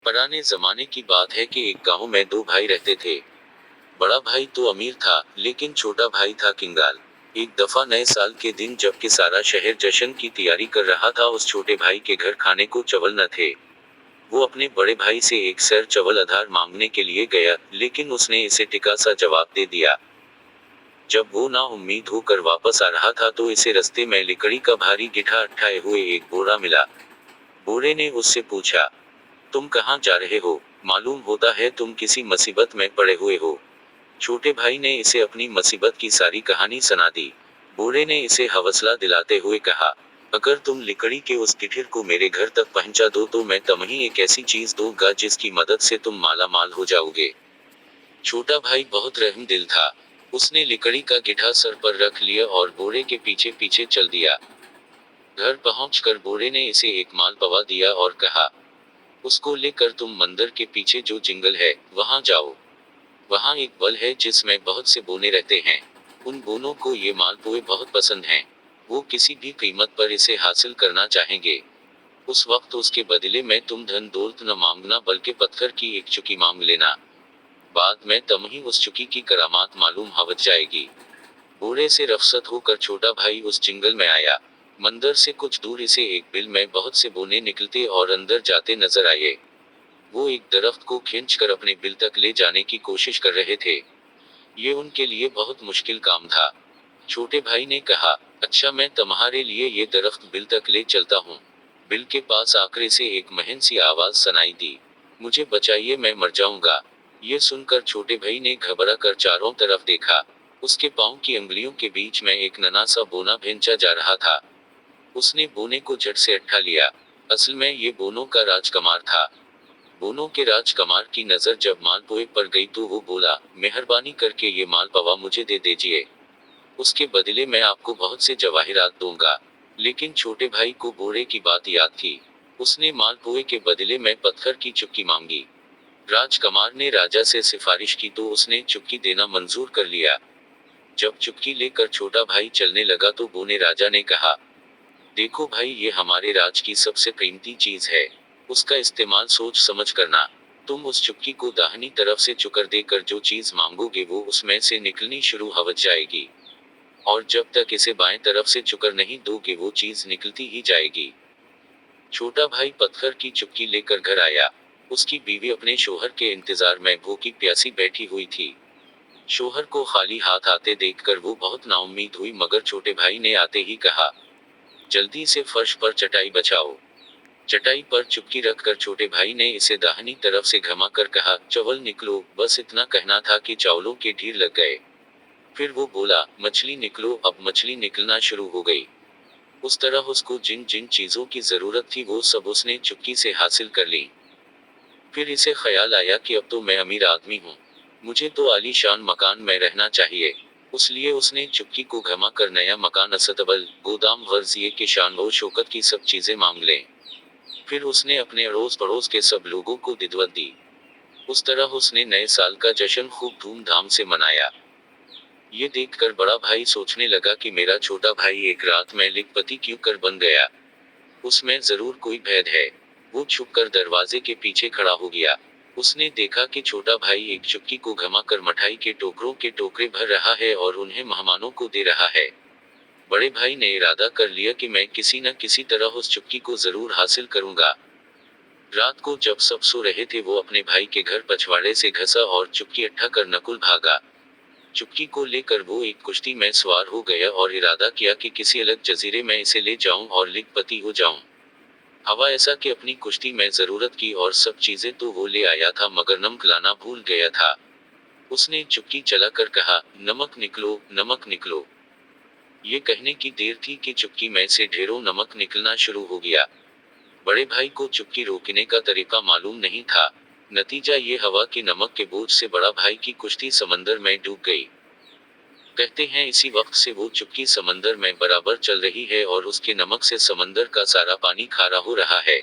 پرانے زمانے کی بات ہے کہ ایک گاؤں میں دو بھائی رہتے تھے۔ بڑا بھائی تو امیر تھا، لیکن چھوٹا بھائی تھا کنگال۔ ایک دفعہ نئے سال کے دن جب کہ سارا شہر جشن کی تیاری کر رہا تھا، اس چھوٹے بھائی کے گھر کھانے کو چاول نہ تھے۔ وہ اپنے بڑے بھائی سے ایک سیر چاول ادھار مانگنے کے لیے گیا، لیکن اس نے اسے ٹکا سا جواب دے دیا۔ جب وہ نا امید ہو کر واپس آ رہا تھا تو اسے رستے میں لکڑی کا بھاری گٹھا اٹھائے ہوئے ایک بوڑھا ملا۔ بوڑھے نے اس سے پوچھا، تم کہاں جا رہے ہو؟ معلوم ہوتا ہے تم کسی مصیبت میں پڑے ہوئے ہو۔ چھوٹے بھائی نے اسے اپنی مصیبت کی ساری کہانی سنا دی۔ بوڑھے نے اسے حوصلہ دلاتے ہوئے کہا، اگر تم لکڑی کے اس گٹھر کو میرے گھر تک پہنچا دو تو میں تمہیں ایک ایسی چیز دوں گا جس کی مدد سے تم مالا مال ہو جاؤ گے۔ چھوٹا بھائی بہت رحم دل تھا۔ اس نے لکڑی کا گٹھا سر پر رکھ لیا اور بوڑھے کے پیچھے پیچھے چل دیا۔ گھر پہنچ کر بوڑھے نے اسے ایک مال پوا دیا اور کہا، اس کو لے کر تم مندر کے پیچھے جو جنگل ہے، وہاں جاؤ۔ وہاں ایک بل ہے جس میں بہت سے بونے رہتے ہیں۔ ان بونوں کو یہ مال پوئے بہت پسند ہیں۔ وہ کسی بھی قیمت پر اسے حاصل کرنا چاہیں گے۔ اس وقت اس کے بدلے میں تم دھن دولت نہ مانگنا بلکہ پتھر کی ایک چکی مانگ لینا۔ بعد میں تمہیں اس چکی کی کرامات معلوم ہو جائے گی۔ بوڑھے سے رخصت ہو کر چھوٹا بھائی اس جنگل میں آیا۔ مندر سے کچھ دور اسے ایک بل میں بہت سے بونے نکلتے اور اندر جاتے نظر آئے۔ وہ ایک درخت کو کھینچ کر اپنے بل تک لے جانے کی کوشش کر رہے تھے۔ یہ ان کے لیے بہت مشکل کام تھا۔ چھوٹے بھائی نے کہا، اچھا میں تمہارے لیے یہ درخت بل تک لے چلتا ہوں۔ بل کے پاس آ کر اسے ایک مہین سی آواز سنائی دی، مجھے بچائیے میں مر جاؤں گا۔ یہ سن کر چھوٹے بھائی نے گھبرا کر چاروں طرف دیکھا۔ اس کے پاؤں کی انگلیوں کے بیچ میں ایک ننا سا بونا بھینچا جا رہا تھا۔ اس نے بونے کو جھٹ سے اٹھا لیا۔ اصل میں یہ بونوں کا راجکمار تھا۔ بونوں کے راجکمار کی نظر جب مال پوئے پر گئی تو وہ بولا، مہربانی کر کے یہ مال پوا مجھے دے دیجیے۔ اس کے بدلے میں آپ کو بہت سے جواہرات دوں گا۔ لیکن چھوٹے بھائی کو بوڑھے کی بات یاد تھی۔ اس نے مال پوئے کے بدلے میں پتھر کی چکی مانگی۔ راجکمار نے راجا سے سفارش کی تو اس نے چکی دینا منظور کر لیا۔ جب چکی لے کر چھوٹا بھائی چلنے لگا تو بونے راجا نے کہا، دیکھو بھائی یہ ہمارے راج کی سب سے قیمتی چیز ہے۔ اس کا استعمال سوچ سمجھ کرنا۔ تم اس چکی کو داہنی طرف سے چکر دے کر جو چیز مانگو گے وہ اس میں سے نکلنی شروع ہو جائے گی۔ اور جب تک اسے بائیں طرف سے چکر نہیں دو گے وہ چیز نکلتی ہی جائے گی۔ چھوٹا بھائی پتھر کی چکی لے کر گھر آیا۔ اس کی بیوی اپنے شوہر کے انتظار میں بھوکی پیاسی بیٹھی ہوئی تھی۔ شوہر کو خالی ہاتھ آتے دیکھ کر وہ بہت نا امید ہوئی، مگر چھوٹے بھائی نے آتے ہی کہا، جلدی سے فرش پر چٹائی بچھاؤ۔ چٹائی پر چپکی رکھ کر چھوٹے بھائی نے اسے داہنی طرف سے گھما کر کہا، چاول نکلو۔ بس اتنا کہنا تھا کہ چاولوں کے ڈھیر لگ گئے۔ پھر وہ بولا، مچھلی نکلو۔ اب مچھلی نکلنا شروع ہو گئی۔ اس طرح اس کو جن جن چیزوں کی ضرورت تھی وہ سب اس نے چپکی سے حاصل کر لی۔ پھر اسے خیال آیا کہ اب تو میں امیر آدمی ہوں، مجھے تو عالی شان مکان میں رہنا چاہیے۔ اس لیے اس نے چپکی کو گھما کر نیا مکان، استبل، گودام، غرض یہ کہ شان و شوکت کی سب چیزیں مانگ لیں۔ پھر اس نے اپنے اڑوس پڑوس کے سب لوگوں کو دعوت دی۔ اس طرح اس نے نئے سال کا جشن خوب دھوم دھام سے منایا۔ یہ دیکھ کر بڑا بھائی سوچنے لگا کہ میرا چھوٹا بھائی ایک رات میں لکھ پتی کیوں کر بن گیا؟ اس میں ضرور کوئی بھید ہے۔ وہ چھپ کر دروازے کے پیچھے کھڑا ہو گیا۔ اس نے دیکھا کہ چھوٹا بھائی ایک چکی کو گھما کر مٹھائی کے ٹوکروں کے ٹوکرے بھر رہا ہے اور انہیں مہمانوں کو دے رہا ہے۔ بڑے بھائی نے ارادہ کر لیا کہ میں کسی نہ کسی طرح اس چکی کو ضرور حاصل کروں گا۔ رات کو جب سب سو رہے تھے وہ اپنے بھائی کے گھر پچھواڑے سے گھسا اور چکی اٹھا کر نکل بھاگا۔ چکی کو لے کر وہ ایک کشتی میں سوار ہو گیا اور ارادہ کیا کہ کسی الگ جزیرے میں اسے لے جاؤں اور لکھ پتی ہو جاؤں۔ ہوا ایسا کہ اپنی کشتی میں ضرورت کی اور سب چیزیں تو وہ لے آیا تھا مگر نمک لانا بھول گیا تھا۔ اس نے چکی چلا کر کہا، نمک نکلو، نمک نکلو۔ یہ کہنے کی دیر تھی کہ چکی میں سے ڈھیروں نمک نکلنا شروع ہو گیا۔ بڑے بھائی کو چکی روکنے کا طریقہ معلوم نہیں تھا۔ نتیجہ یہ ہوا کہ نمک کے بوجھ سے بڑا بھائی کی کشتی سمندر میں ڈوب گئی۔ کہتے ہیں اسی وقت سے وہ چکی سمندر میں برابر چل رہی ہے اور اس کے نمک سے سمندر کا سارا پانی کھارا ہو رہا ہے۔